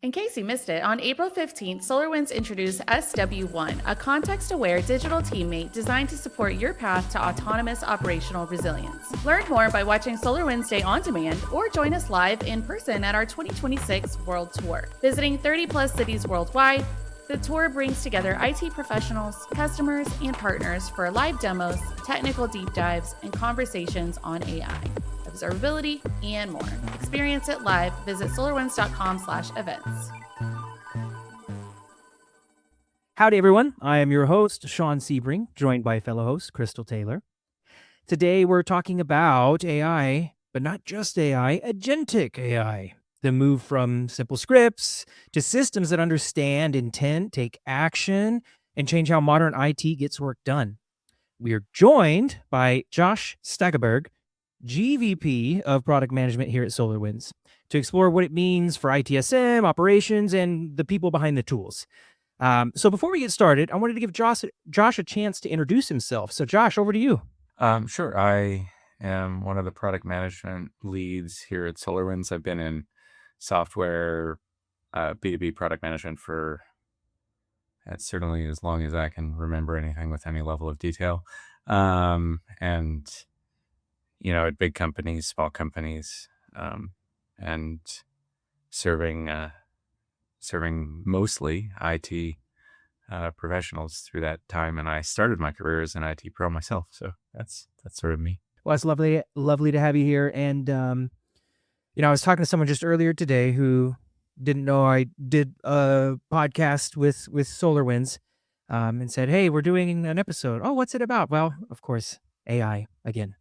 In case you missed it, on April 15th, SolarWinds introduced SW1, a context-aware digital teammate designed to support your path to autonomous operational resilience. Learn more by watching SolarWinds Day on demand or join us live in person at our 2026 World Tour. Visiting 30-plus cities worldwide, the tour brings together IT professionals, customers, and partners for live demos, technical deep dives, and conversations on AI, observability, and more. Experience it live. Visit solarwinds.com/events. Howdy, everyone. I am your host, Sean Sebring, joined by fellow host, Chrystal Taylor. Today, we're talking about AI, but not just AI, Agentic AI. The move from simple scripts to systems that understand intent, take action, and change how modern IT gets work done. We are joined by Josh Stageberg, GVP of Product Management here at SolarWinds, to explore what it means for ITSM, operations, and the people behind the tools. So before we get started, I wanted to give Josh a chance to introduce himself. So Josh, over to you. Sure. I am one of the product management leads here at SolarWinds. I've been in software, B2B product management for certainly as long as I can remember anything with any level of detail. And, at big companies, small companies, and serving mostly IT professionals through that time. And I started my career as an IT pro myself. So that's sort of me. Well, it's lovely to have you here. And, I was talking to someone just earlier today who didn't know I did a podcast with SolarWinds and said, hey, we're doing an episode. Oh, what's it about? Well, of course, AI again.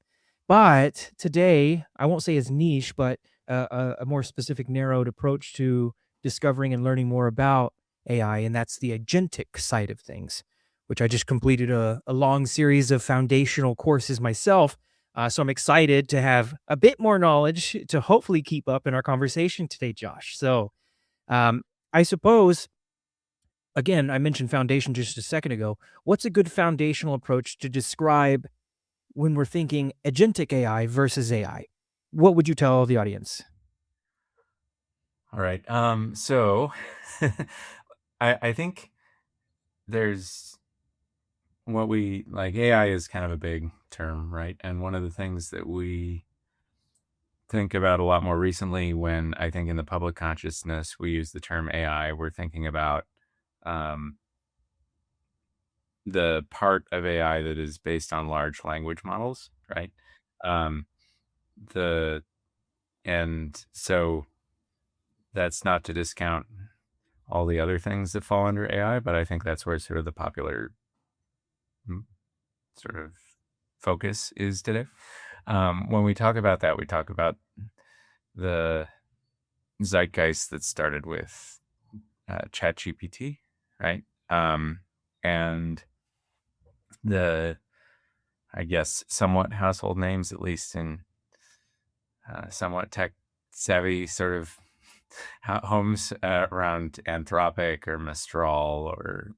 But today, I won't say it's niche, but a more specific, narrowed approach to discovering and learning more about AI, and that's the agentic side of things, which I just completed a long series of foundational courses myself. So I'm excited to have a bit more knowledge to hopefully keep up in our conversation today, Josh. So I suppose, again, I mentioned foundation just a second ago. What's a good foundational approach to describe when we're thinking agentic AI versus AI? What would you tell the audience? All right. So I think there's what we like. AI is kind of a big term, right? And one of the things that we think about a lot more recently, when I think in the public consciousness we use the term AI, we're thinking about the part of AI that is based on large language models, right? And so that's not to discount all the other things that fall under AI, but I think that's where sort of the popular sort of focus is today. When we talk about that, we talk about the zeitgeist that started with ChatGPT, right? And the, I guess, somewhat household names, at least in somewhat tech savvy sort of homes around Anthropic or Mistral or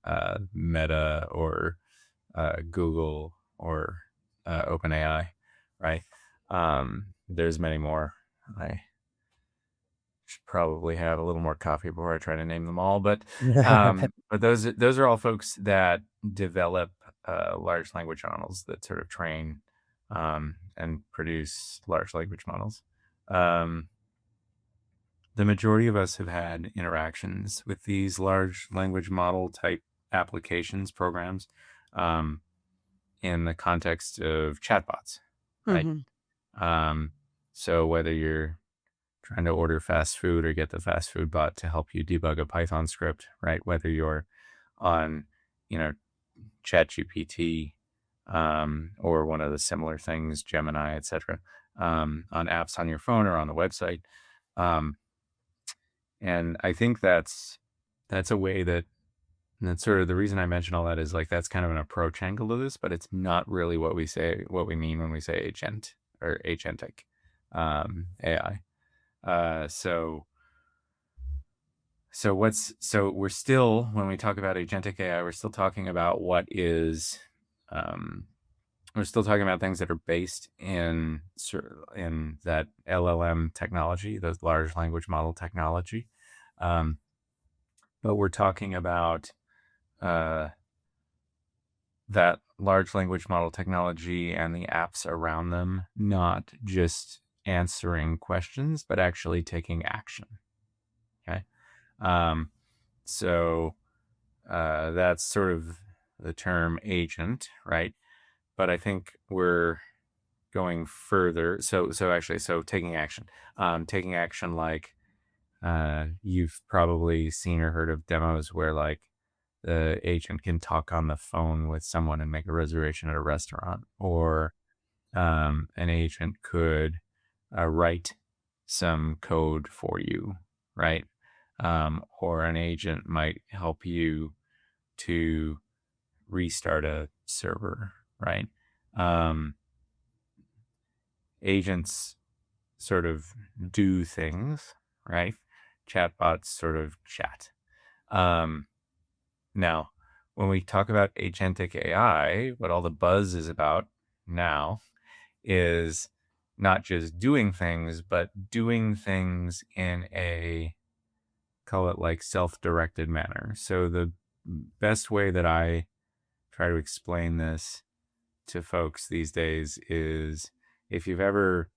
Meta or Google or OpenAI, right? There's many more. I should probably have a little more coffee before I try to name them all, but those are all folks that develop large language models that sort of train and produce large language models. The majority of us have had interactions with these large language model type applications, programs, in the context of chatbots, right? So whether you're trying to order fast food or get the fast food bot to help you debug a Python script, right? Whether you're on, ChatGPT or one of the similar things, Gemini, etc., on apps on your phone or on the website. And I think that's a way that's sort of the reason I mention all that is like that's kind of an approach angle to this, but it's not really what we mean when we say agent or agentic AI. So we're still, when we talk about agentic AI, we're still talking about what is we're still talking about things that are based in that LLM technology, those large language model technology. but we're talking about that large language model technology and the apps around them, not just answering questions, but actually taking action. Okay. So that's sort of the term agent, right? But I think we're going further. So taking action like you've probably seen or heard of demos where like the agent can talk on the phone with someone and make a reservation at a restaurant, or an agent could write some code for you, right? Or an agent might help you to restart a server, right? Agents sort of do things, right? Chatbots sort of chat. Now, when we talk about agentic AI, what all the buzz is about now is not just doing things, but doing things in a, call it like self-directed manner. So the best way that I try to explain this to folks these days is if you've ever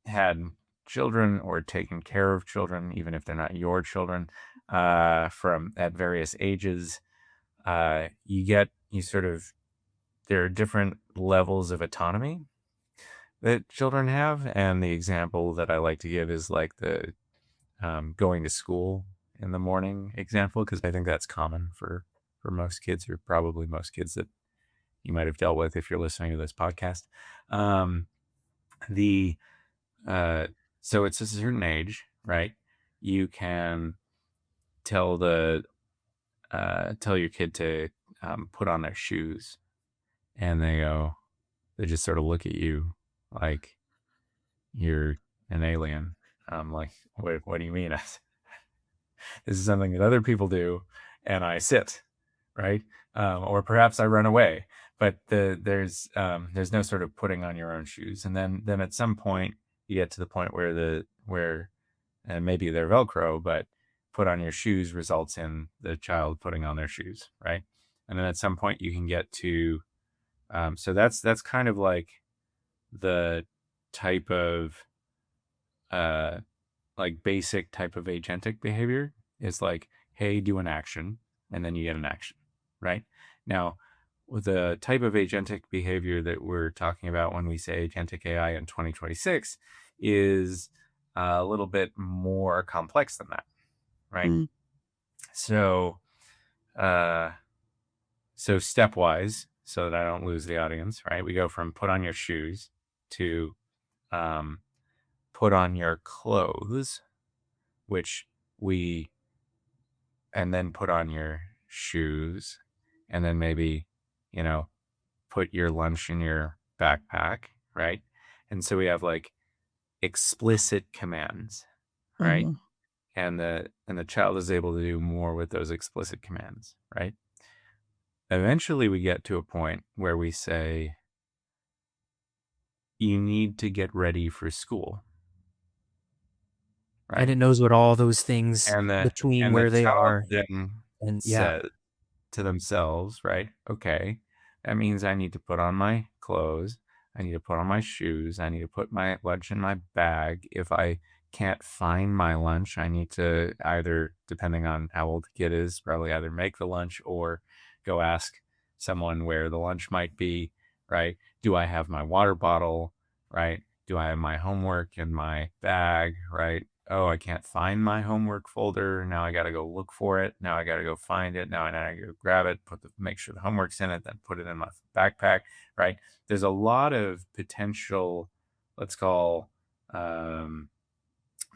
had children or taken care of children, even if they're not your children, from at various ages, there are different levels of autonomy that children have. And the example that I like to give is like the going to school in the morning example, because I think that's common for most kids, or probably most kids that you might have dealt with if you're listening to this podcast. The So it's a certain age, right? You can tell your kid to put on their shoes, and they just sort of look at you like you're an alien. Like, what do you mean? This is something that other people do, and I sit, right? Or perhaps I run away. But there's no sort of putting on your own shoes, and then at some point you get to the point where and maybe they're Velcro, but put on your shoes results in the child putting on their shoes, right? And then at some point you can get to so that's kind of like the type of like basic type of agentic behavior is like, hey, do an action, and then you get an action, right? Now, with the type of agentic behavior that we're talking about when we say agentic AI in 2026 is a little bit more complex than that, right? Mm. So stepwise, so that I don't lose the audience, right? We go from put on your shoes to put on your clothes, and then put on your shoes, and then maybe, put your lunch in your backpack, right? And so we have like explicit commands, right? Mhm. And the child is able to do more with those explicit commands, right? Eventually we get to a point where we say, you need to get ready for school, right? And it knows what all those things And between the where they child are. then And yeah. says to themselves, right? Okay, that means I need to put on my clothes. I need to put on my shoes. I need to put my lunch in my bag. If I can't find my lunch, I need to either, depending on how old the kid is, probably either make the lunch or go ask someone where the lunch might be, right? Do I have my water bottle, right? Do I have my homework in my bag, right? Oh, I can't find my homework folder. Now I got to go look for it. Now I got to go find it. Now I got to go grab it, make sure the homework's in it, then put it in my backpack, right? There's a lot of potential, let's call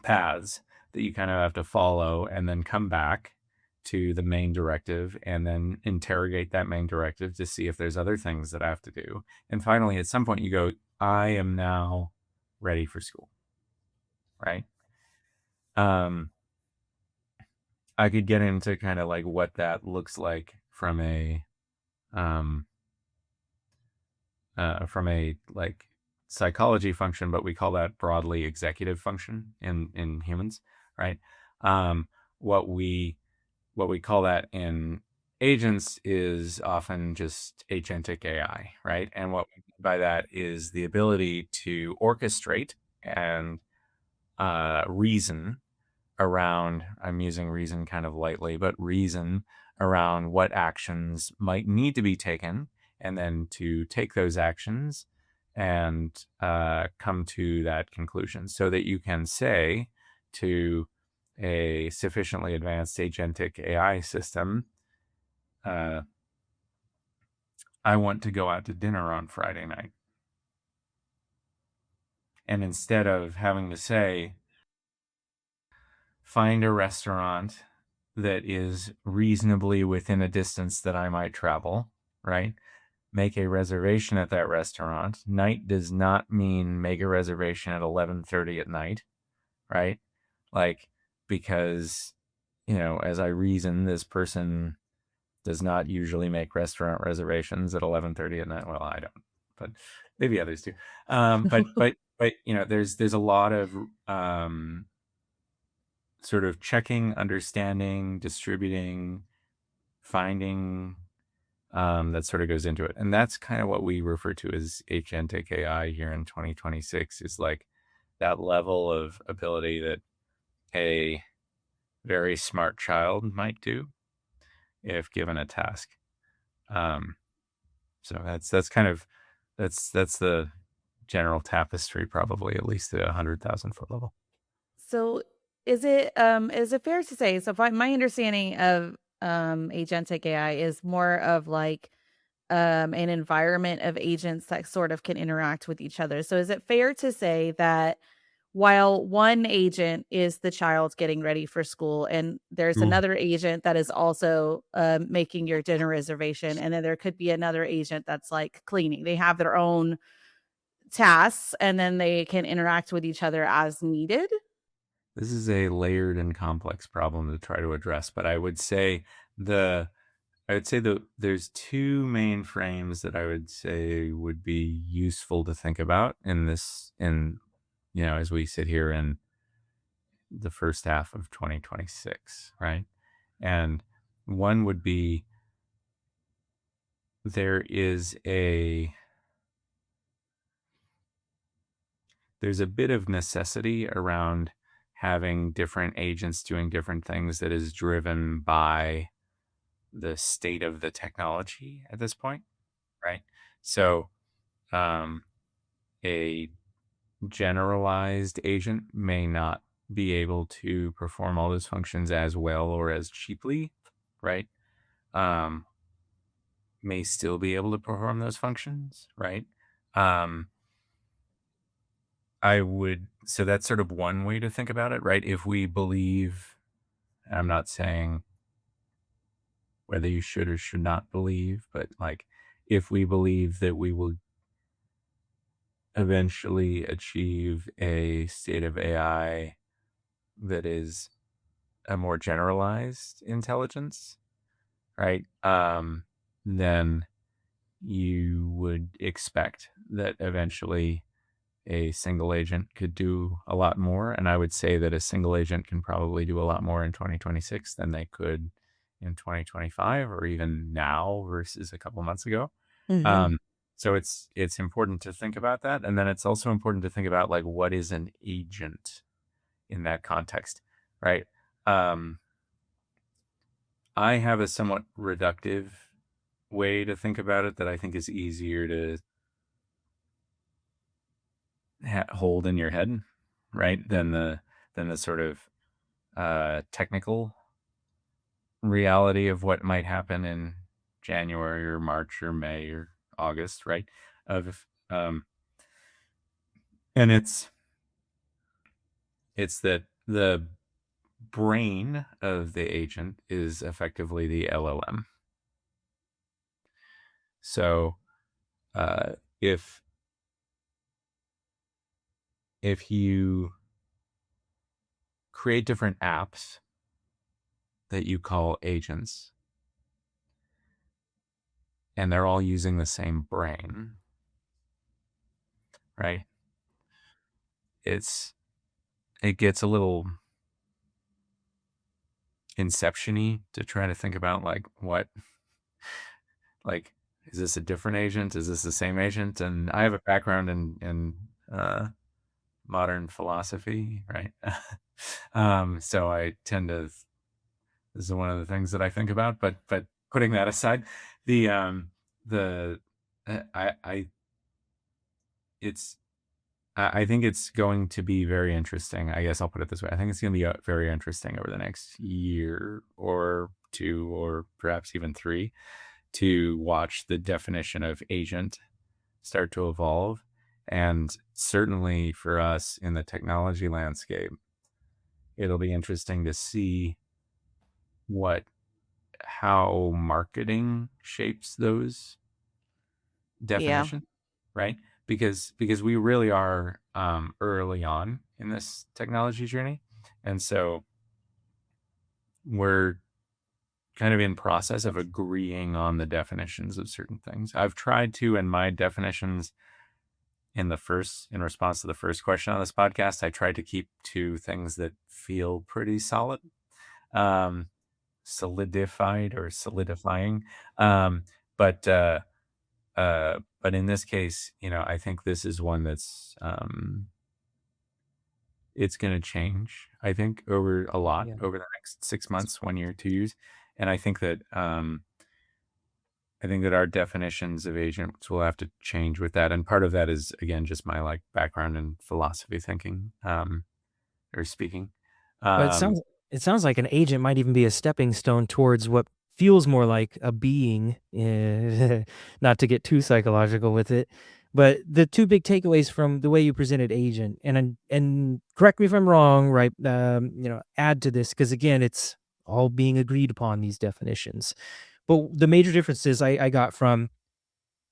paths that you kind of have to follow, and then come back to the main directive and then interrogate that main directive to see if there's other things that I have to do. And finally, at some point you go, I am now ready for school, right? I could get into kind of like what that looks like from a like psychology function, but we call that broadly executive function in humans, right? What we what we call that in agents is often just agentic AI, right? And what we mean by that is the ability to orchestrate and reason around, I'm using reason kind of lightly, but reason around what actions might need to be taken, and then to take those actions and come to that conclusion so that you can say to a sufficiently advanced agentic AI system, uh, I want to go out to dinner on Friday night. And instead of having to say, find a restaurant that is reasonably within a distance that I might travel, right? Make a reservation at that restaurant. Night does not mean make a reservation at 11:30 at night, right? Like, because, as I reason, this person does not usually make restaurant reservations at 11:30 at night. Well, I don't, but maybe others do. But there's a lot of sort of checking, understanding, distributing, finding, that sort of goes into it. And that's kind of what we refer to as agentic AI here in 2026, is like that level of ability that a very smart child might do if given a task. Um, so that's kind of that's the general tapestry, probably at least at 100,000 foot level. So is it fair to say, so my understanding of agentic AI is more of like an environment of agents that sort of can interact with each other. So is it fair to say that while one agent is the child getting ready for school, and there's Ooh. another agent that is also making your dinner reservation, and then there could be another agent that's like cleaning. They have their own tasks, and then they can interact with each other as needed. This is a layered and complex problem to try to address, but the I would say there's two main frames that I would say would be useful to think about as we sit here in the first half of 2026, right? And one would be, there is there's a bit of necessity around having different agents doing different things that is driven by the state of the technology at this point, right? So, um, a generalized agent may not be able to perform all those functions as well or as cheaply, right? Um, may still be able to perform those functions, right? Um, so that's sort of one way to think about it, right? If we believe, I'm not saying whether you should or should not believe, but like, if we believe that we will eventually achieve a state of AI that is a more generalized intelligence, right? Then you would expect that eventually a single agent could do a lot more. And I would say that a single agent can probably do a lot more in 2026 than they could in 2025 or even now versus a couple months ago. Mhm. Um, so it's important to think about that. And then it's also important to think about, like, what is an agent in that context, right? Um, I have a somewhat reductive way to think about it that I think is easier to hold in your head, right? Than the sort of technical reality of what might happen in January or March or May or August, right? Of and it's that the brain of the agent is effectively the LLM. So uh, if you create different apps that you call agents, and they're all using the same brain, right? It gets a little inception-y to try to think about like what, like, is this a different agent? Is this the same agent? And I have a background in modern philosophy, right? So I tend to, this is one of the things that I think about. But putting that aside, the the I it's I think it's going to be very interesting. I guess I'll put it this way. I think it's going to be very interesting over the next year or two, or perhaps even three, to watch the definition of agent start to evolve. And certainly for us in the technology landscape, it'll be interesting to see how marketing shapes those Yeah. definitions, right? Because we really are early on in this technology journey, and so we're kind of in process of agreeing on the definitions of certain things. I've tried to, in my definitions, in response to the first question on this podcast, I tried to keep to things that feel pretty solid, solidified or solidifying. But in this case, I think this is one that's it's going to change. I think over a lot Yeah. over the next 6 months, 1 year, 2 years, and I think that our definitions of agents will have to change with that. And part of that is, again, just my like background in philosophy thinking, or speaking. But it sounds like an agent might even be a stepping stone towards what feels more like a being. Not to get too psychological with it, but the two big takeaways from the way you presented agent, and correct me if I'm wrong, right? Add to this, because again, it's all being agreed upon, these definitions. But the major differences I got from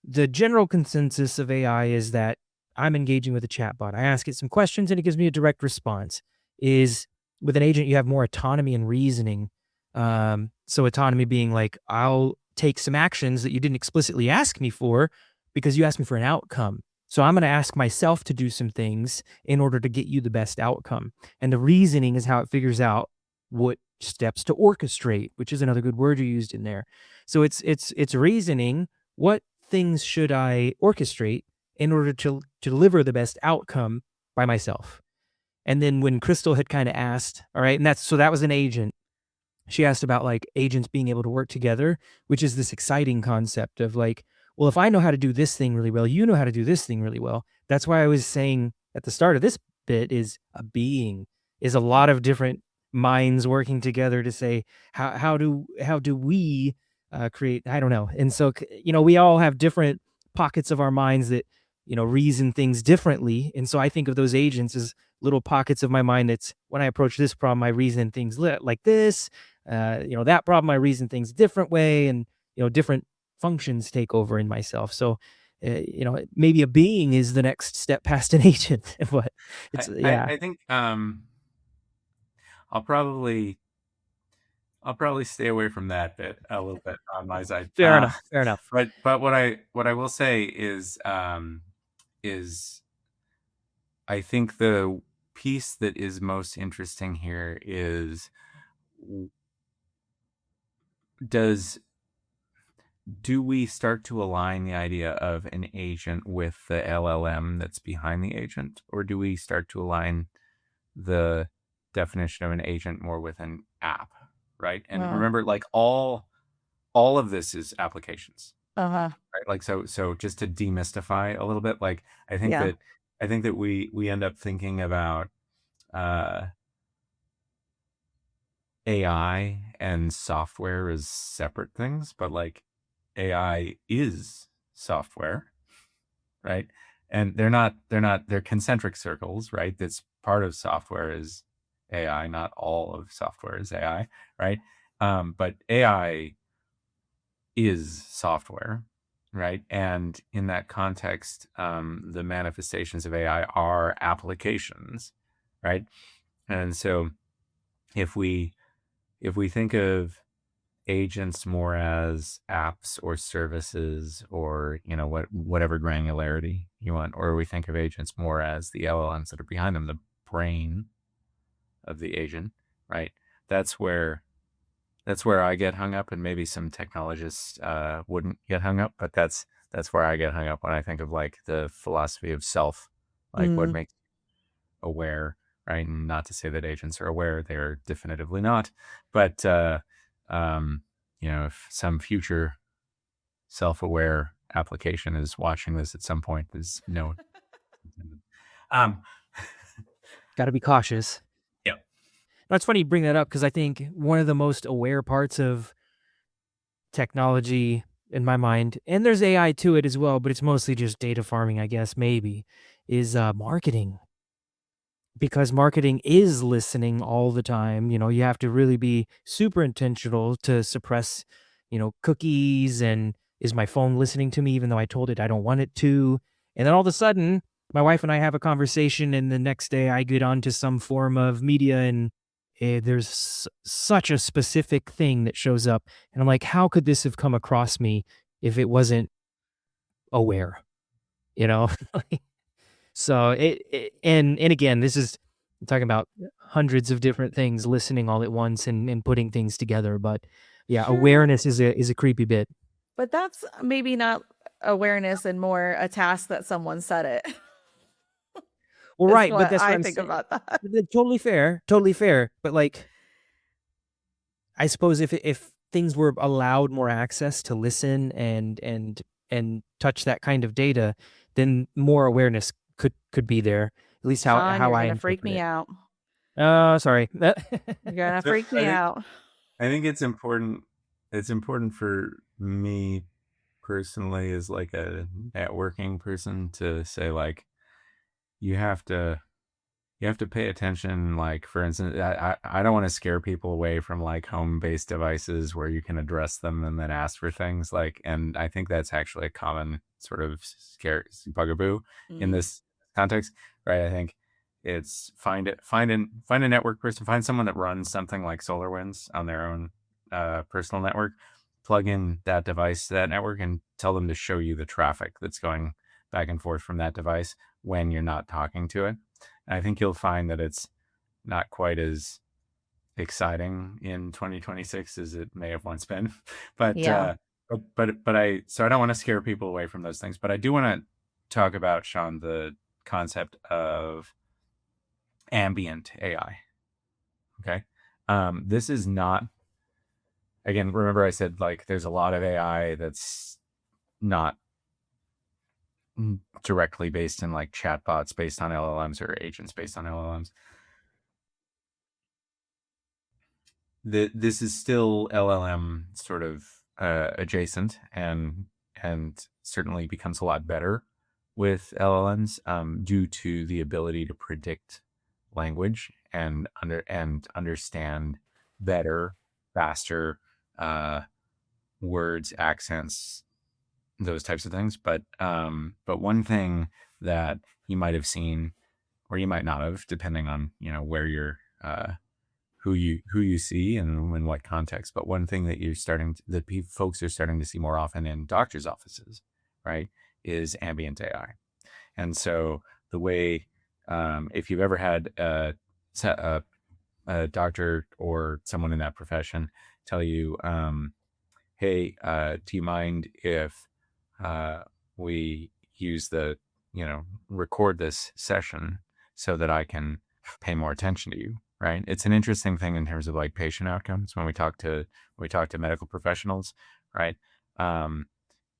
the general consensus of AI is that I'm engaging with a chatbot. I ask it some questions and it gives me a direct response. Is with an agent, you have more autonomy and reasoning. So autonomy being like, I'll take some actions that you didn't explicitly ask me for because you asked me for an outcome. So I'm going to ask myself to do some things in order to get you the best outcome. And the reasoning is how it figures out what steps to orchestrate, which is another good word you used in there. So it's reasoning. What things should I orchestrate in order to deliver the best outcome by myself? And then when Chrystal had kind of asked, all right, and that was an agent. She asked about like agents being able to work together, which is this exciting concept of like, well, if I know how to do this thing really well, you know how to do this thing really well. That's why I was saying at the start of this bit is a being is a lot of different minds working together to say how do we create, I don't know. And so we all have different pockets of our minds that reason things differently. And so I think of those agents as little pockets of my mind that's when I approach this problem, I reason things like this. That problem, I reason things a different way, and different functions take over in myself. So maybe a being is the next step past an agent. But it's I think I'll probably stay away from that bit a little bit on my side. Fair enough. But what I will say is I think the piece that is most interesting here is, do we start to align the idea of an agent with the LLM that's behind the agent, or do we start to align the definition of an agent more with an app, right? And remember, like all of this is applications, right? Like so just to demystify a little bit, like I think that we end up thinking about AI and software as separate things, but like AI is software, right? And they're concentric circles, right? That's part of software is AI, not all of software is AI, right? But AI is software, right? And in that context, the manifestations of AI are applications, right? And so if we think of agents more as apps or services, or whatever granularity you want, or we think of agents more as the LLMs that are behind them, the brain of the agent, right? That's where that's where I get hung up, and maybe some technologists wouldn't get hung up, but that's where I get hung up when I think of like the philosophy of self, like what Mm. makes you aware, right? And not to say that agents are aware; they're definitively not. But um, if some future self-aware application is watching this at some point, is no. um, Got to be cautious. yeah, Now, it's funny you bring that up because I think one of the most aware parts of technology in my mind, and there's AI to it as well, but it's mostly just data farming, I guess, maybe, is marketing. Because marketing is listening all the time. You have to really be super intentional to suppress, cookies and is my phone listening to me even though I told it I don't want it to. And then all of a sudden, my wife and I have a conversation, and the next day I get onto some form of media, and there's such a specific thing that shows up. And I'm like, how could this have come across me if it wasn't aware? You know? So and again, this is I'm talking about hundreds of different things listening all at once and putting things together. But yeah, Sure. awareness is a creepy bit. But that's maybe not awareness and more a task that someone said it, Well, is right, but what that's what I I'm think saying. about that. Totally fair, totally fair. But like, I suppose if things were allowed more access to listen and touch that kind of data, then more awareness could be there. At least Sean, how you're I gonna freak interpret me it. out. Oh, sorry. You're gonna so freak me out. I think it's important. It's important for me personally, as like a networking person, to say like you have to pay attention. Like, for instance, I don't want to scare people away from like home-based devices where you can address them and then ask for things, like, and I think that's actually a common sort of scare bugaboo in Mm. this context, right? I think it's find a network person, find someone that runs something like SolarWinds on their own personal network, plug in that device to that network and tell them to show you the traffic that's going back and forth from that device when you're not talking to it. I think you'll find that it's not quite as exciting in 2026 as it may have once been. But Yeah. I don't want to scare people away from those things. But I do want to talk about, Sean, the concept of ambient AI. Okay. This is not, again, remember I said like there's a lot of AI that's not directly based in like chatbots based on LLMs or agents based on LLMs. This is still LLM sort of adjacent, and certainly becomes a lot better with LLMs due to the ability to predict language and understand better, faster words, accents, those types of things. But one thing that you might have seen, or you might not have, depending on where you're who you see and in what context. But one thing that folks are starting to see more often in doctors' offices, right, is ambient AI. And so the way, if you've ever had a doctor or someone in that profession tell you, hey, do you mind if we use record this session so that I can pay more attention to you, right? It's an interesting thing in terms of like patient outcomes when we talk to medical professionals, right? Um,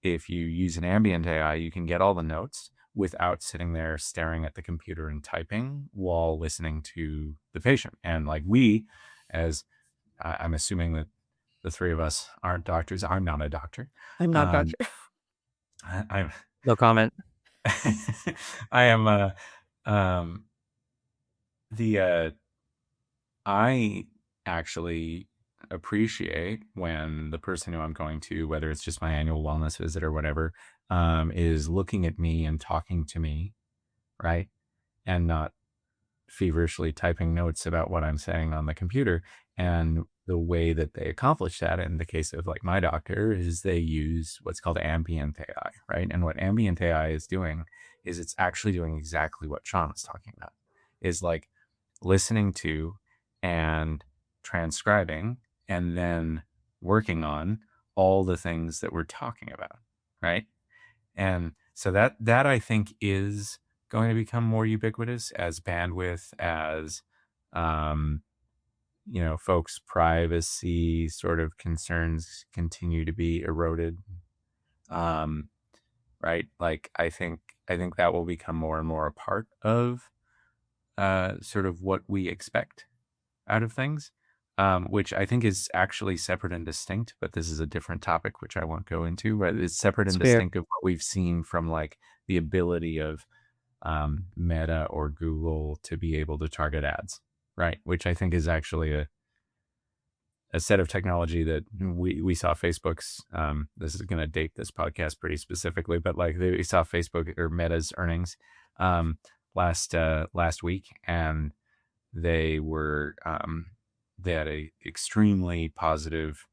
if you use an ambient AI, you can get all the notes without sitting there staring at the computer and typing while listening to the patient. And like as I'm assuming that the three of us aren't doctors. I'm not a doctor. I'm not Um, doctor. I'm No comment. I am um the I actually appreciate when the person who I'm going to, whether it's just my annual wellness visit or whatever, is looking at me and talking to me, right? And not feverishly typing notes about what I'm saying on the computer. And the way that they accomplish that in the case of like my doctor is they use what's called ambient AI, right? And what ambient AI is doing is it's actually doing exactly what Sean was talking about, is like listening to and transcribing and then working on all the things that we're talking about, right? And so that I think is going to become more ubiquitous as bandwidth, as um, folks' privacy sort of concerns continue to be eroded. Right? Like I think that will become more and more a part of sort of what we expect out of things, which I think is actually separate and distinct. But this is a different topic, which I won't go into. But it's separate It's and fair. distinct of what we've seen from like the ability of Meta or Google to be able to target ads, right? Which I think is actually a set of technology that we saw Facebook's. This is going to date this podcast pretty specifically, but like we saw Facebook or Meta's earnings last week, and they were they had a extremely positive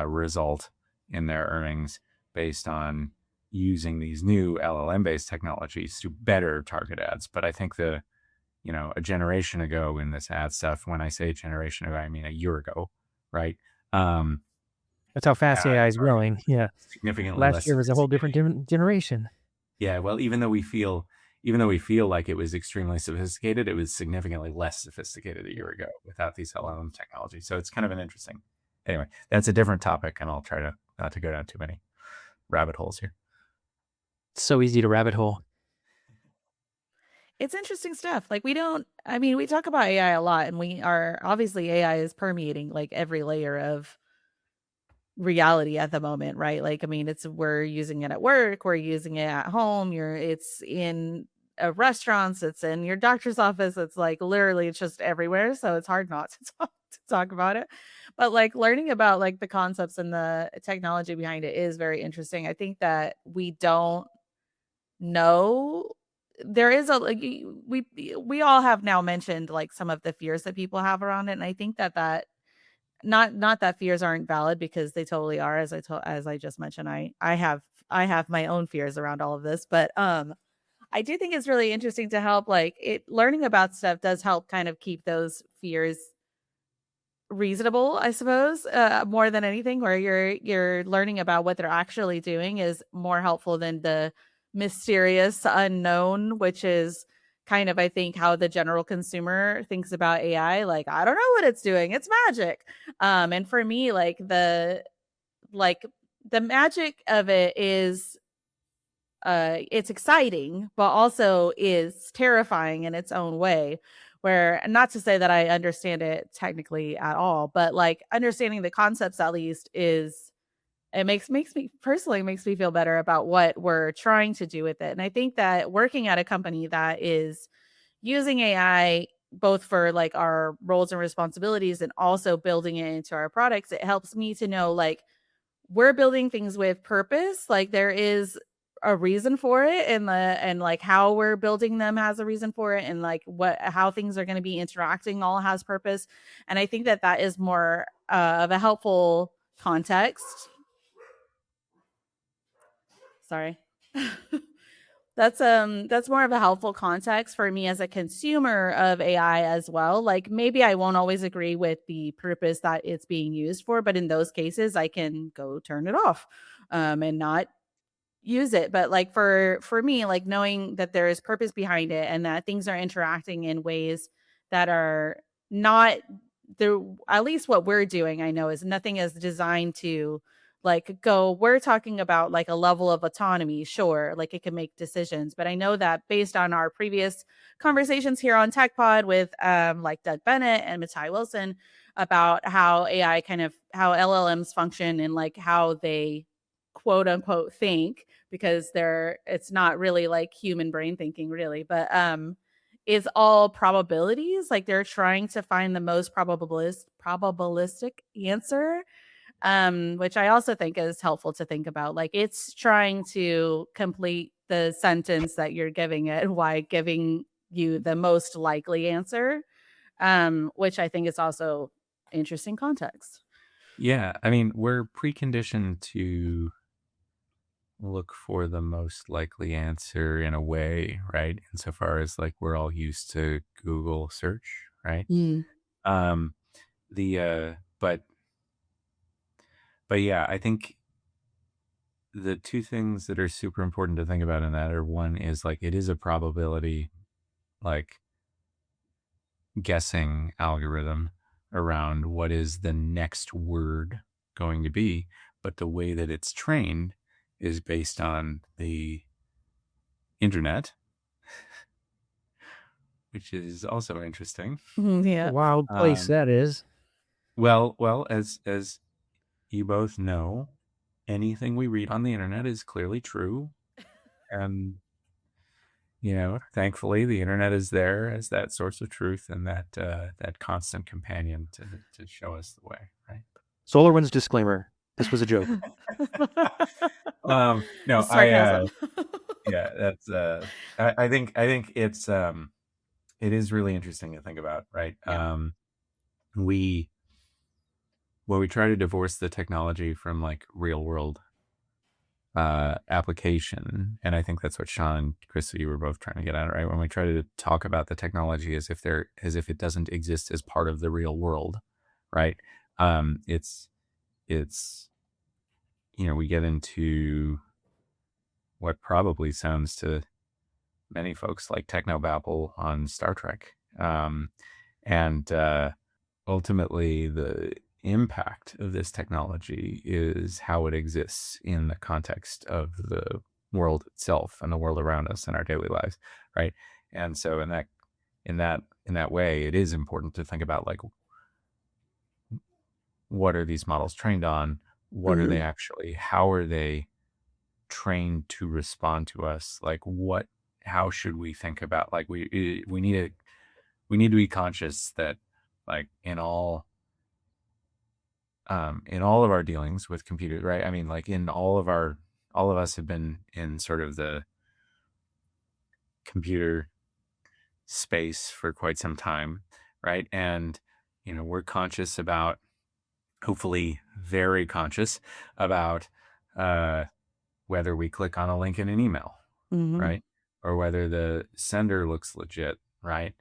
result in their earnings based on using these new LLM based technologies to better target ads. But I think a generation ago in this ad stuff, when I say a generation ago, I mean a year ago, right? That's how fast AI is growing. Yeah. Significantly Last less year was a whole sophisticated. different generation. Yeah, well, even though we feel like it was extremely sophisticated, it was significantly less sophisticated a year ago without these LLM technologies. So it's kind of an interesting. Anyway, that's a different topic, and I'll try to not to go down too many rabbit holes here. It's so easy to rabbit hole. It's interesting stuff. Like we talk about AI a lot, and obviously AI is permeating like every layer of reality at the moment, right? Like, I mean, we're using it at work, we're using it at home, it's in restaurants, it's in your doctor's office, it's like literally it's just everywhere. So it's hard not to talk about it. But like learning about like the concepts and the technology behind it is very interesting. I think that we don't know there is a like we all have now mentioned like some of the fears that people have around it, and I think that not that fears aren't valid, because they totally are. As I just mentioned, I have my own fears around all of this, but I do think it's really interesting to help like it learning about stuff does help kind of keep those fears reasonable, I suppose, more than anything, where you're learning about what they're actually doing is more helpful than the mysterious unknown, which is kind of I think how the general consumer thinks about AI. Like, I don't know what it's doing. It's magic. And for me, like the magic of it is it's exciting, but also is terrifying in its own way. Where, not to say that I understand it technically at all, but like understanding the concepts at least is it makes me personally makes me feel better about what we're trying to do with it. And I think that working at a company that is using AI both for like our roles and responsibilities and also building it into our products, it helps me to know like we're building things with purpose. Like there is a reason for it, and like how we're building them has a reason for it, and like how things are going to be interacting all has purpose. And I think that is more of a helpful context. Sorry. That's more of a helpful context for me as a consumer of AI as well. Like maybe I won't always agree with the purpose that it's being used for, but in those cases I can go turn it off and not use it. But like for me, like knowing that there is purpose behind it and that things are interacting in ways that are not there, at least what we're doing, I know, is nothing is designed to like go, we're talking about like a level of autonomy, sure, like it can make decisions, but I know that based on our previous conversations here on TechPod with like Doug Bennett and Matai Wilson about how AI kind of how LLMs function and like how they quote unquote think, because it's not really like human brain thinking really, but is all probabilities. Like they're trying to find the most probabilistic answer, which I also think is helpful to think about. Like it's trying to complete the sentence that you're giving it while giving you the most likely answer, which I think is also interesting context. Yeah, I mean, we're preconditioned to look for the most likely answer in a way, right? Insofar as like we're all used to Google search, right? Mm. Um, but yeah, I think the two things that are super important to think about in that are, one is like, it is a probability, like, guessing algorithm around what is the next word going to be, but the way that it's trained is based on the internet, which is also interesting. Yeah. Wild place that is. Well, as you both know, anything we read on the internet is clearly true, and thankfully, the internet is there as that source of truth and that constant companion to show us the way, right? SolarWinds disclaimer. This was a joke. No, Sarcasm. yeah, that's I think it's it is really interesting to think about, right? Yeah. We try to divorce the technology from like real world application, and I think that's what Sean and Chris, you were both trying to get at, right? When we try to talk about the technology as if it doesn't exist as part of the real world, right? It's we get into what probably sounds to many folks like technobabble on Star Trek, and ultimately the impact of this technology is how it exists in the context of the world itself and the world around us in our daily lives, right? And so in that way, it is important to think about, like, what are these models trained on? What are they actually? How are they trained to respond to us? Like, how should we think about, like, we need to be conscious that, like, in all of our dealings with computers, right? I mean, like, all of us have been in sort of the computer space for quite some time, right? And we're conscious about, hopefully very conscious about, whether we click on a link in an email, right? Or whether the sender looks legit, right?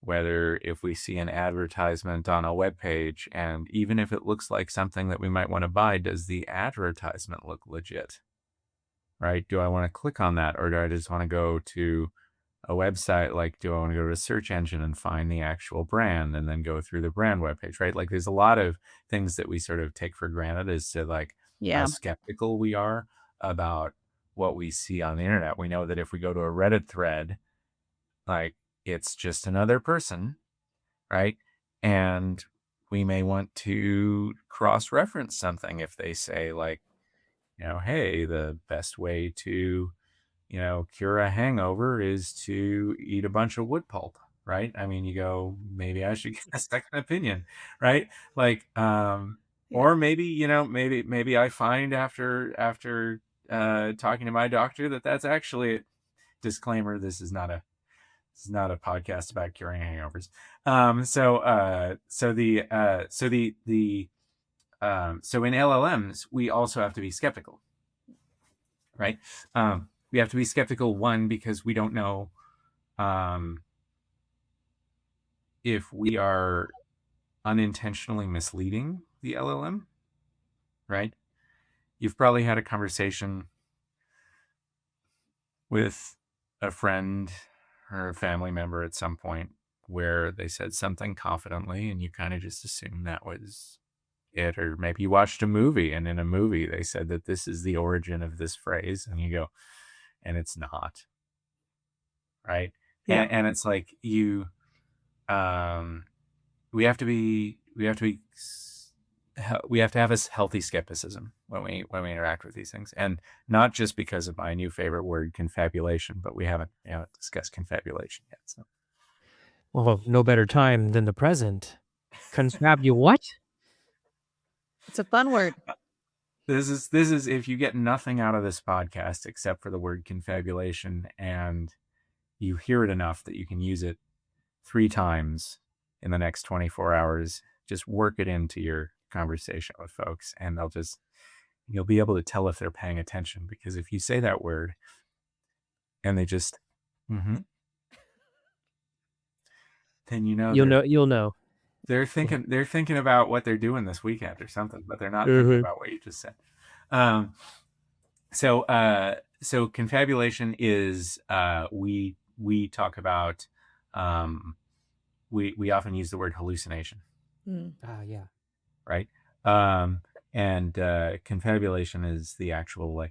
Whether if we see an advertisement on a web page, and even if it looks like something that we might want to buy, does the advertisement look legit, right? Do I want to click on that, or do I just want to go to a website? Like, do I want to go to a search engine and find the actual brand and then go through the brand webpage, right? Like, there's a lot of things that we sort of take for granted as to, like, Yeah. how skeptical we are about what we see on the internet. We know that if we go to a Reddit thread, like, it's just another person, right? And we may want to cross-reference something if they say, like, hey, the best way to cure a hangover is to eat a bunch of wood pulp, right? I mean, you go, maybe I should get a second opinion, right? Like, or maybe, maybe I find after talking to my doctor that's actually, disclaimer, this is not a podcast about curing hangovers. So in LLMs, we also have to be skeptical, right? We have to be skeptical, one, because we don't know if we are unintentionally misleading the LLM, right? You've probably had a conversation with a friend or a family member at some point where they said something confidently and you kind of just assume that was it. Or maybe you watched a movie, and in a movie they said that this is the origin of this phrase, and you go, and it's not, right? Yeah. And it's like, we have to have a healthy skepticism when we interact with these things, and not just because of my new favorite word, confabulation, but we haven't discussed confabulation yet. So, Well, no better time than the present. Confab you what? It's a fun word. this is if you get nothing out of this podcast except for the word confabulation, and you hear it enough that you can use it 3 times in the next 24 hours, just work it into your conversation with folks, and you'll be able to tell if they're paying attention. Because if you say that word and they just, then You'll know. They're thinking about what they're doing this weekend or something, but they're not thinking about what you just said. So confabulation is we talk about we often use the word hallucination. Yeah. Right. And confabulation is the actual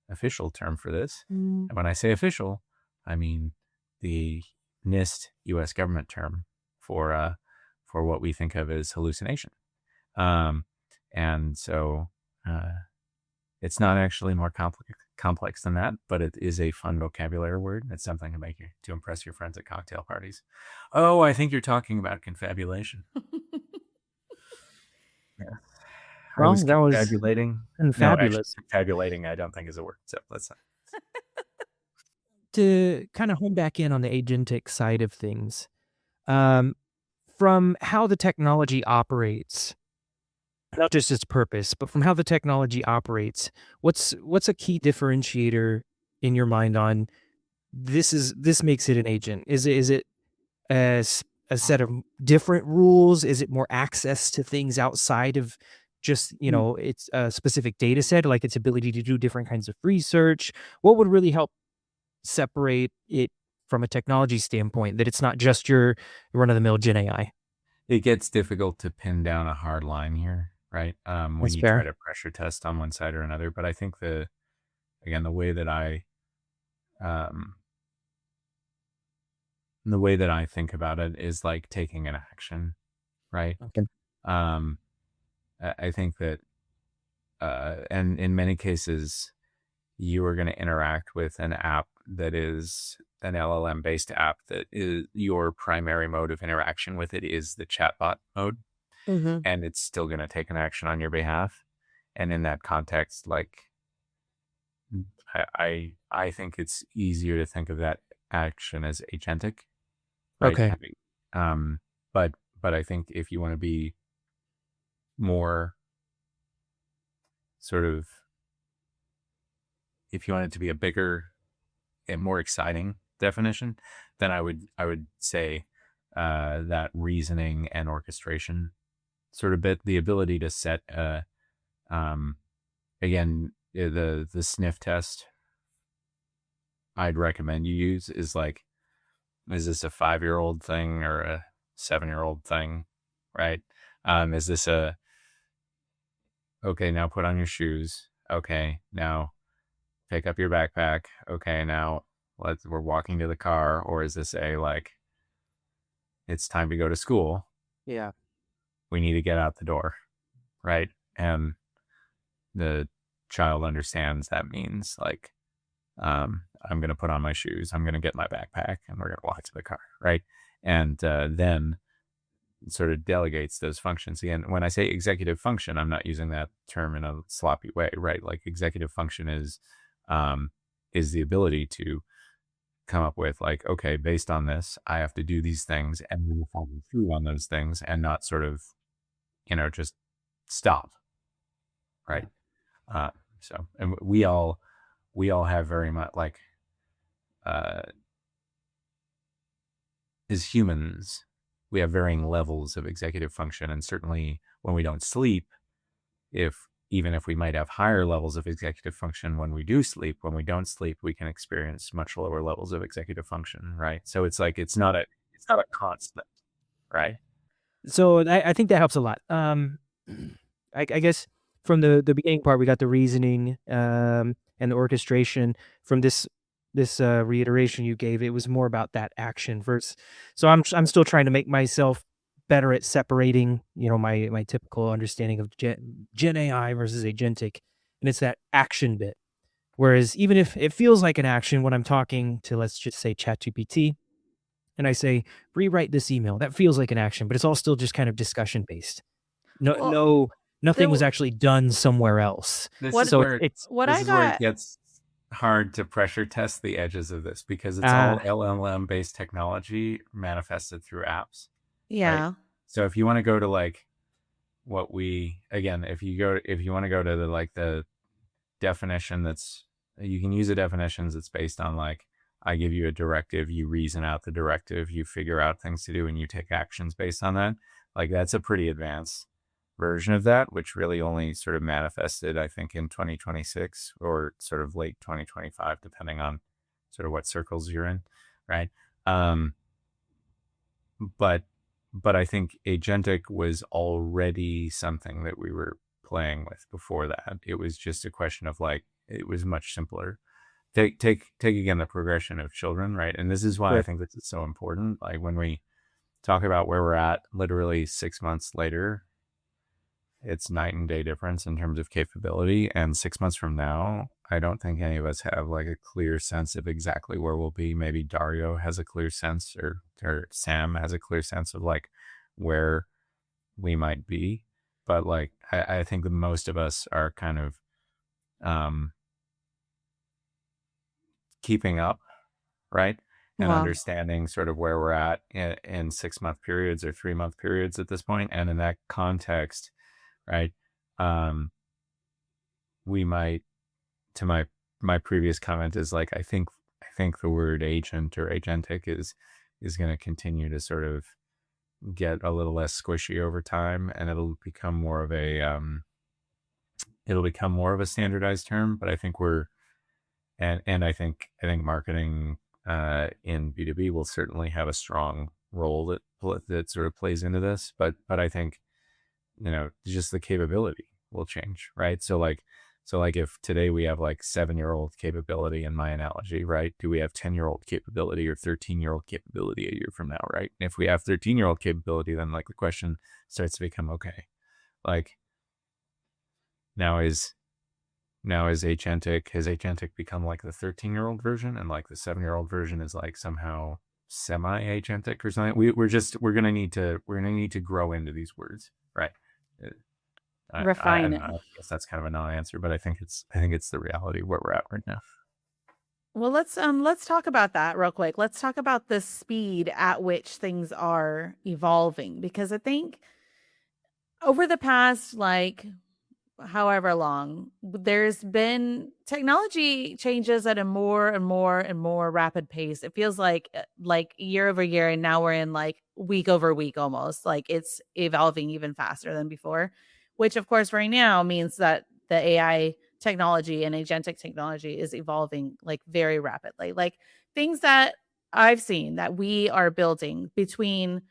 official term for this. And when I say official, I mean the NIST U.S. government term for what we think of as hallucination. And so it's not actually more complex than that, but it is a fun vocabulary word. It's something to impress your friends at cocktail parties. Oh, I think you're talking about confabulation. Yeah. Well, I was that was confabulating. fabulous. No, actually, confabulating I don't think is a word. So let's not. To kind of hone back in on the agentic side of things, from how the technology operates, not just its purpose, but from how the technology operates, what's a key differentiator in your mind on this makes it an agent? Is it a set of different rules? Is it more access to things outside of just, it's a specific data set, like its ability to do different kinds of research? What would really help separate it from a technology standpoint, that it's not just your run-of-the-mill Gen AI? It gets difficult to pin down a hard line here, right? When That's you fair. try to pressure test on one side or another. But I think the way that I think about it is like taking an action, right? Okay. I think that, and in many cases, you are going to interact with an app that is an LLM based app that is your primary mode of interaction with it is the chatbot mode. And it's still going to take an action on your behalf. And in that context, like I think it's easier to think of that action as agentic, right? Okay. But I think if you want to be more sort of, if you want it to be a bigger and more exciting definition, then I would say that reasoning and orchestration sort of bit, the ability to set again, the sniff test I'd recommend you use is like, is this a 5-year-old thing or a 7-year-old thing, right? Is this okay, now put on your shoes. Okay, now pick up your backpack. Okay, now we're walking to the car. Or is this it's time to go to school? Yeah. We need to get out the door, right? And the child understands that means like, I'm going to put on my shoes, I'm going to get my backpack, and we're going to walk to the car, right? And then sort of delegates those functions. Again, when I say executive function, I'm not using that term in a sloppy way, right? Like executive function is the ability to come up with like, okay, based on this, I have to do these things and we will follow through on those things and not sort of, just stop, right? So, and we all have very much like, as humans, we have varying levels of executive function. And certainly when we don't sleep, even if we might have higher levels of executive function when we do sleep, when we don't sleep, we can experience much lower levels of executive function, right? So it's like, it's not a constant, right? So I think that helps a lot. I guess from the beginning part, we got the reasoning and the orchestration. From this reiteration you gave, it was more about that action versus. So I'm still trying to make myself better at separating, my typical understanding of Gen AI versus agentic, and it's that action bit. Whereas even if it feels like an action when I'm talking to, let's just say, ChatGPT, and I say, rewrite this email, that feels like an action, but it's all still just kind of discussion based. Nothing was actually done somewhere else. This What- is So where it's What this I is where it got, gets hard to pressure test the edges of this because it's all LLM based technology manifested through apps. yeah. Right? So if you want to go to like if you want to go to the definition you can use a definition that's based on like, I give you a directive, you reason out the directive, you figure out things to do, and you take actions based on that. Like, that's a pretty advanced version of that, which really only sort of manifested, I think, in 2026 or sort of late 2025, depending on sort of what circles you're in, right? Um, but I think agentic was already something that we were playing with before that. It was just a question of like, it was much simpler. Take again the progression of children, right? And this is why I Right. think this is so important. Like, when we talk about where we're at literally 6 months later, it's night and day difference in terms of capability. And 6 months from now, I don't think any of us have like a clear sense of exactly where we'll be. Maybe Dario has a clear sense, or Sam has a clear sense of like where we might be. But like, I think that most of us are kind of keeping up, right? And Wow. understanding sort of where we're at in 6 month periods or 3 month periods at this point. And in that context, right, we might, to my previous comment is like, I think the word agent or agentic is going to continue to sort of get a little less squishy over time, and it'll become more of a standardized term. But I think I think marketing in B2B will certainly have a strong role that sort of plays into this. But I think, just the capability will change, right? So like if today we have like 7-year-old capability in my analogy, right? Do we have 10-year-old capability or 13-year-old capability a year from now, right? And if we have 13-year-old capability, then like the question starts to become, okay, like now is has agentic become like the 13-year-old version, and like the 7-year-old version is like somehow semi-agentic or something? We're gonna need to grow into these words, right? I Refine don't it. know. I guess that's kind of a non-answer, but I think it's the reality of where we're at right now. Well, let's talk about that real quick. Let's talk about the speed at which things are evolving, because I think over the past like however long, there's been technology changes at a more and more and more rapid pace. It feels like year over year, and now we're in like week over week almost. Like it's evolving even faster than before, which of course right now means that the AI technology and agentic technology is evolving like very rapidly. Like things that I've seen that we are building between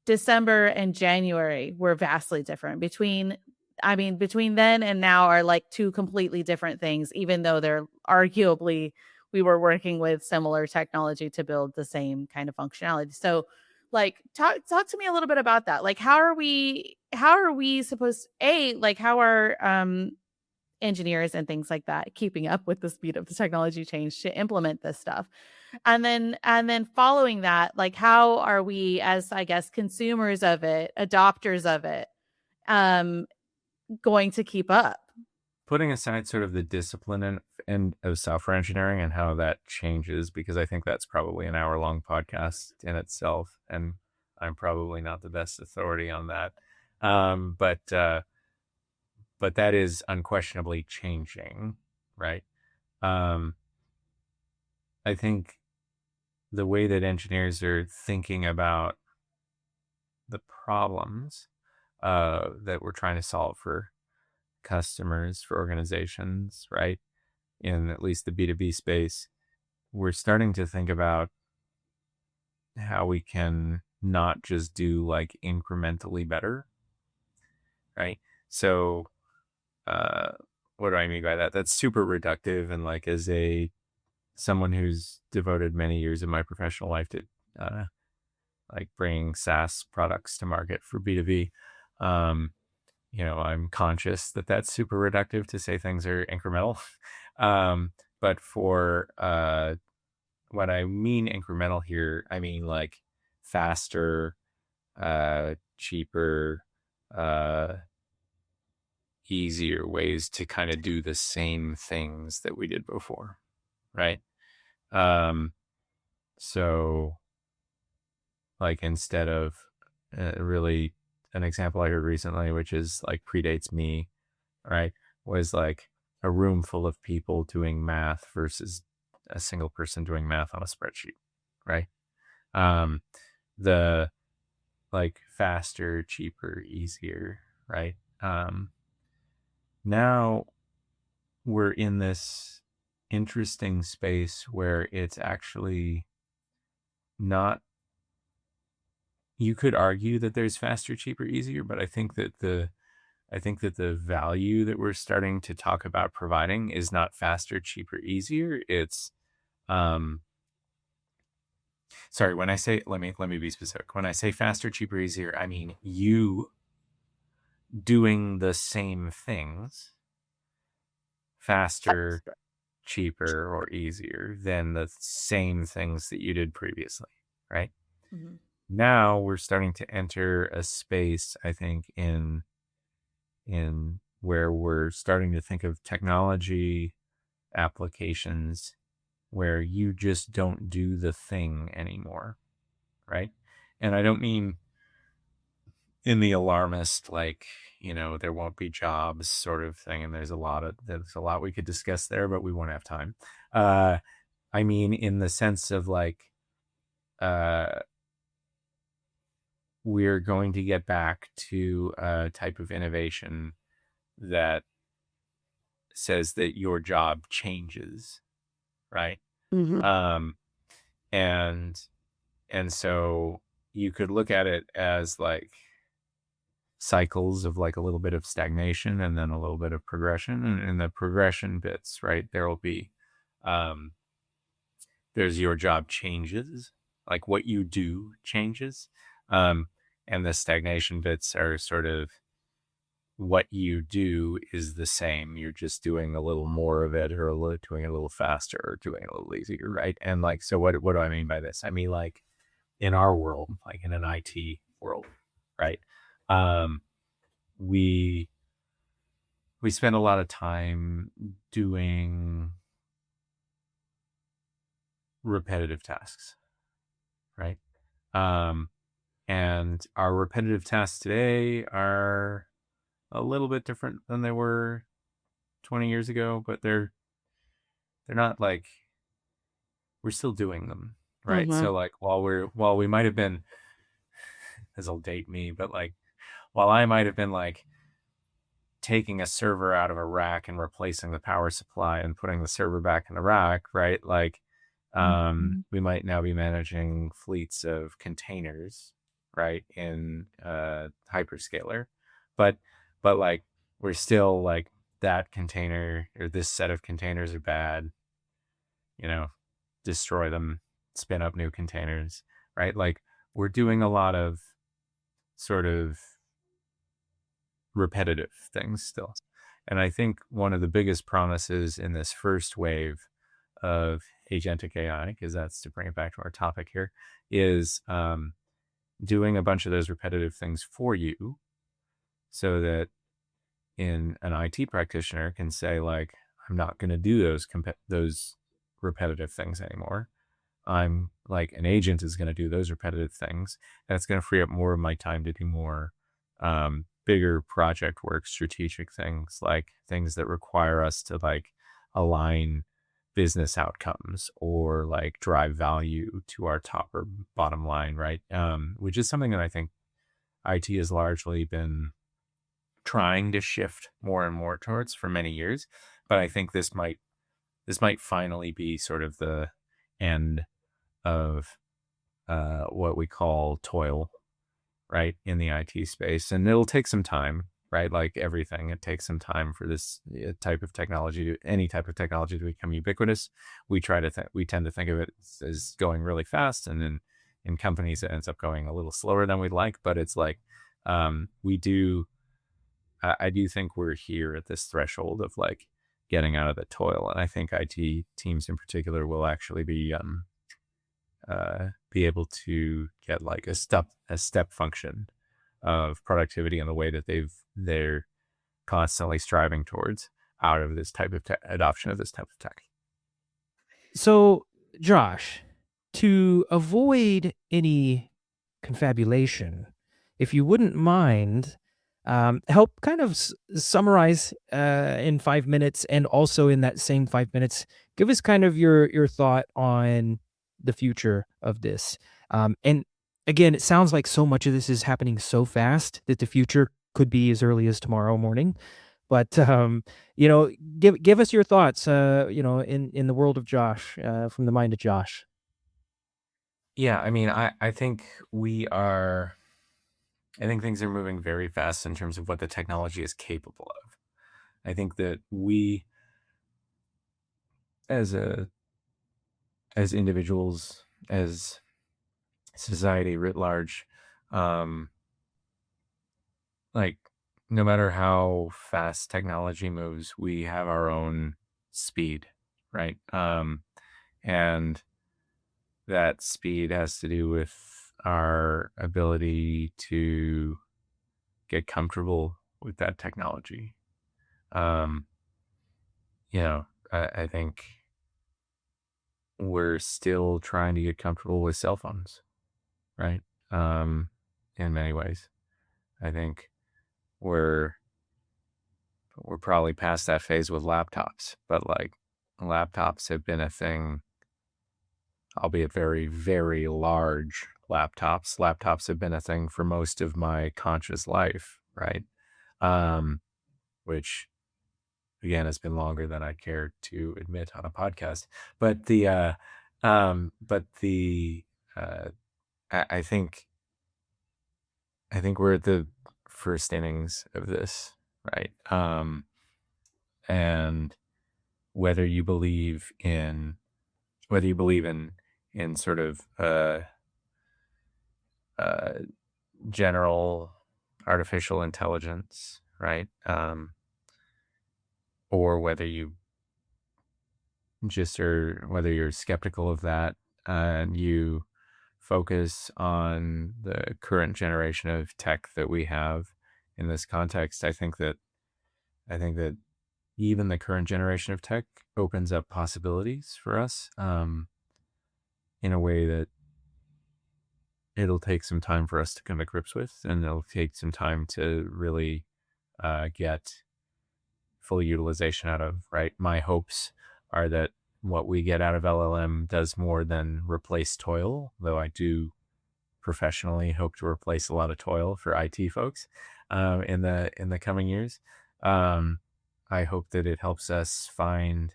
December and January were vastly different. Between then and now are like two completely different things, even though they're arguably we were working with similar technology to build the same kind of functionality. So like talk to me a little bit about that. Like how are we supposed like how are engineers and things like that keeping up with the speed of the technology change to implement this stuff? And then following that, like how are we as I guess consumers of it, adopters of it, um going to keep up? Putting aside sort of the discipline and of software engineering and how that changes, because I think that's probably an hour-long podcast in itself, and I'm probably not the best authority on that. But that is unquestionably changing, right? I think the way that engineers are thinking about the problems that we're trying to solve for customers, for organizations, right? In at least the B2B space, we're starting to think about how we can not just do like incrementally better, right? So, what do I mean by that? That's super reductive. And like, as someone who's devoted many years of my professional life to like bringing SaaS products to market for B2B, I'm conscious that that's super reductive to say things are incremental. But for what I mean incremental here, I mean like faster, cheaper, easier ways to kind of do the same things that we did before, right? So like instead of really an example I heard recently, which is like predates me, right, was like a room full of people doing math versus a single person doing math on a spreadsheet, right? Um, the like faster, cheaper, easier, right? Now we're in this interesting space where it's actually not, you could argue that there's faster, cheaper, easier, but I think that the value that we're starting to talk about providing is not faster, cheaper, easier. It's sorry, when I say, let me be specific. When I say faster, cheaper, easier, I mean you doing the same things faster, cheaper, or easier than the same things that you did previously, right? Mhm. Now we're starting to enter a space, I think, in where we're starting to think of technology applications where you just don't do the thing anymore, right? And I don't mean in the alarmist, like, there won't be jobs sort of thing, and there's a lot we could discuss there, but we won't have time. I mean in the sense of like we're going to get back to a type of innovation that says that your job changes, right? Mm-hmm. And so you could look at it as like cycles of like a little bit of stagnation and then a little bit of progression, and in the progression bits, right, there will be there's your job changes, like what you do changes, and the stagnation bits are sort of what you do is the same. You're just doing a little more of it, or doing it a little faster, or doing it a little easier, right? And like, so what do I mean by this? I mean, like in our world, like in an IT world, right? We spend a lot of time doing repetitive tasks, right? And our repetitive tasks today are a little bit different than they were 20 years ago, but they're not like, we're still doing them, right? Mm-hmm. So like while we might have been, this will date me, but like while I might have been like taking a server out of a rack and replacing the power supply and putting the server back in the rack, right? Like we might now be managing fleets of containers, right, in hyperscaler, but like we're still like, that container or this set of containers are bad, destroy them, spin up new containers, right? Like we're doing a lot of sort of repetitive things still. And I think one of the biggest promises in this first wave of agentic AI, because that's to bring it back to our topic here, is doing a bunch of those repetitive things for you, so that an IT practitioner can say like, I'm not going to do those repetitive things anymore. I'm like, an agent is going to do those repetitive things, and it's going to free up more of my time to do more bigger project work, strategic things, like things that require us to like align business outcomes or like drive value to our top or bottom line, right? Which is something that I think IT has largely been trying to shift more and more towards for many years. But I think this might finally be sort of the end of what we call toil, right, in the IT space. And it'll take some time, right? Like everything, it takes some time for this type of technology, any type of technology, to become ubiquitous. We tend to think of it as going really fast, and then in companies it ends up going a little slower than we'd like. But it's like, I do think we're here at this threshold of like getting out of the toil, and I think IT teams in particular will actually be able to get like a step function of productivity in the way that they're constantly striving towards out of this type of adoption of this type of tech. So, Josh, to avoid any confabulation, if you wouldn't mind, Help kind of summarize in 5 minutes, and also in that same 5 minutes, give us kind of your thought on the future of this. And again, it sounds like so much of this is happening so fast that the future could be as early as tomorrow morning. But you know, give us your thoughts. In the world of Josh, from the mind of Josh. Yeah, I mean, I think I think things are moving very fast in terms of what the technology is capable of. I think that we, as a as individuals, as society writ large, um, like no matter how fast technology moves, we have our own speed, right? And that speed has to do with our ability to get comfortable with that technology. Um, I think we're still trying to get comfortable with cell phones, right? Um, in many ways, I think we're we're probably past that phase with laptops, but like laptops have been a thing, albeit very, very large laptops. Laptops have been a thing for most of my conscious life, right? Um, which again has been longer than I care to admit on a podcast. But the uh, I think we're at the first innings of this, right? And whether you believe in sort of uh, general artificial intelligence, right? Or whether you whether you're skeptical of that and you focus on the current generation of tech that we have in this context, I think that even the current generation of tech opens up possibilities for us in a way that it'll take some time for us to come to grips with, and it'll take some time to really get full utilization out of, right? My hopes are that what we get out of LLM does more than replace toil, though I do professionally hope to replace a lot of toil for IT folks in the coming years. Um, I hope that it helps us find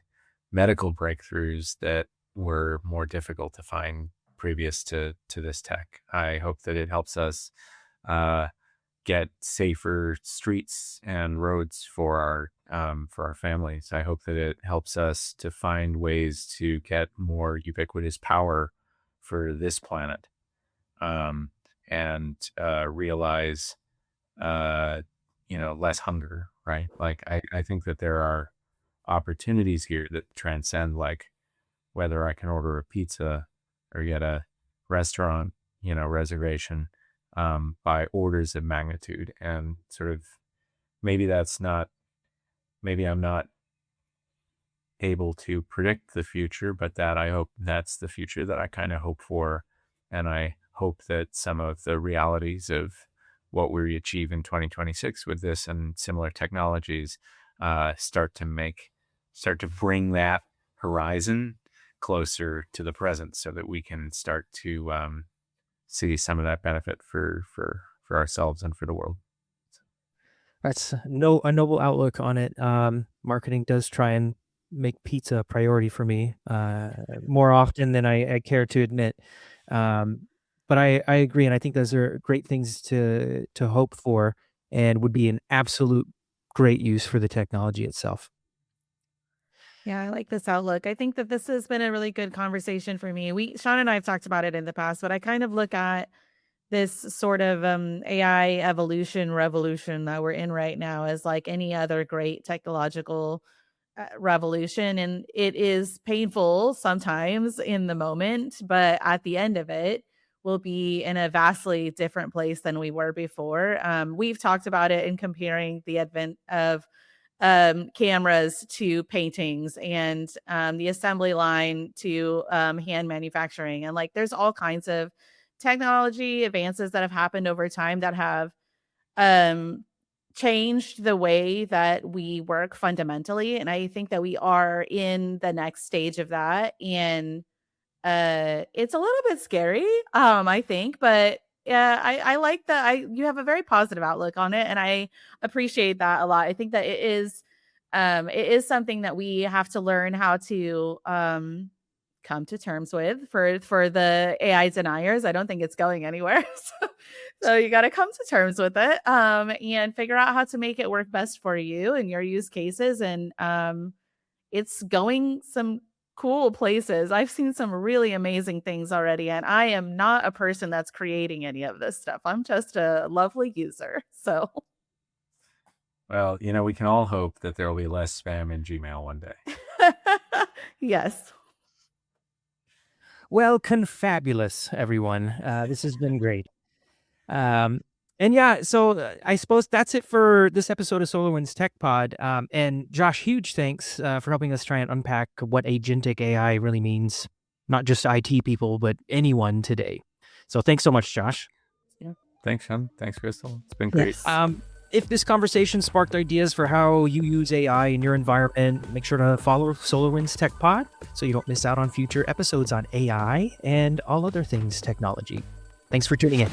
medical breakthroughs that were more difficult to find previous to this tech. I hope that it helps us uh, get safer streets and roads for our families. I hope that it helps us to find ways to get more ubiquitous power for this planet, um, and realize less hunger. Right? Like I think that there are opportunities here that transcend like whether I can order a pizza or get a restaurant, reservation by orders of magnitude. And sort of maybe that's not, maybe I'm not able to predict the future, but that I hope that's the future that I kind of hope for. And I hope that some of the realities of what we achieve in 2026 with this and similar technologies start to bring that horizon closer to the present so that we can start to see some of that benefit for ourselves and for the world. That's a noble outlook on it. Marketing does try and make pizza a priority for me more often than I care to admit. But I agree, and I think those are great things to hope for, and would be an absolute great use for the technology itself. Yeah, I like this outlook. I think that this has been a really good conversation for me. Sean and I have talked about it in the past, but I kind of look at this sort of AI evolution revolution that we're in right now as like any other great technological revolution. And it is painful sometimes in the moment, but at the end of it, we'll be in a vastly different place than we were before. We've talked about it in comparing the advent of cameras to paintings and the assembly line to hand manufacturing. And like there's all kinds of technology advances that have happened over time that have um, changed the way that we work fundamentally. And I think that we are in the next stage of that. And it's a little bit scary, I think, but yeah, I like that you have a very positive outlook on it, and I appreciate that a lot. I think that it is something that we have to learn how to come to terms with for the AI deniers. I don't think it's going anywhere. So you got to come to terms with it and figure out how to make it work best for you and your use cases. And it's going some cool places. I've seen some really amazing things already, and I am not a person that's creating any of this stuff. I'm just a lovely user. So, Well, we can all hope that there will be less spam in Gmail one day. yes. Well, confabulous, everyone. This has been great. And yeah, so I suppose that's it for this episode of SolarWinds TechPod. And Josh, huge thanks for helping us try and unpack what agentic AI really means, not just IT people, but anyone today. So thanks so much, Josh. Yeah. Thanks, Sean. Thanks, Chrystal. It's been great. Yes. If this conversation sparked ideas for how you use AI in your environment, make sure to follow SolarWinds TechPod so you don't miss out on future episodes on AI and all other things technology. Thanks for tuning in.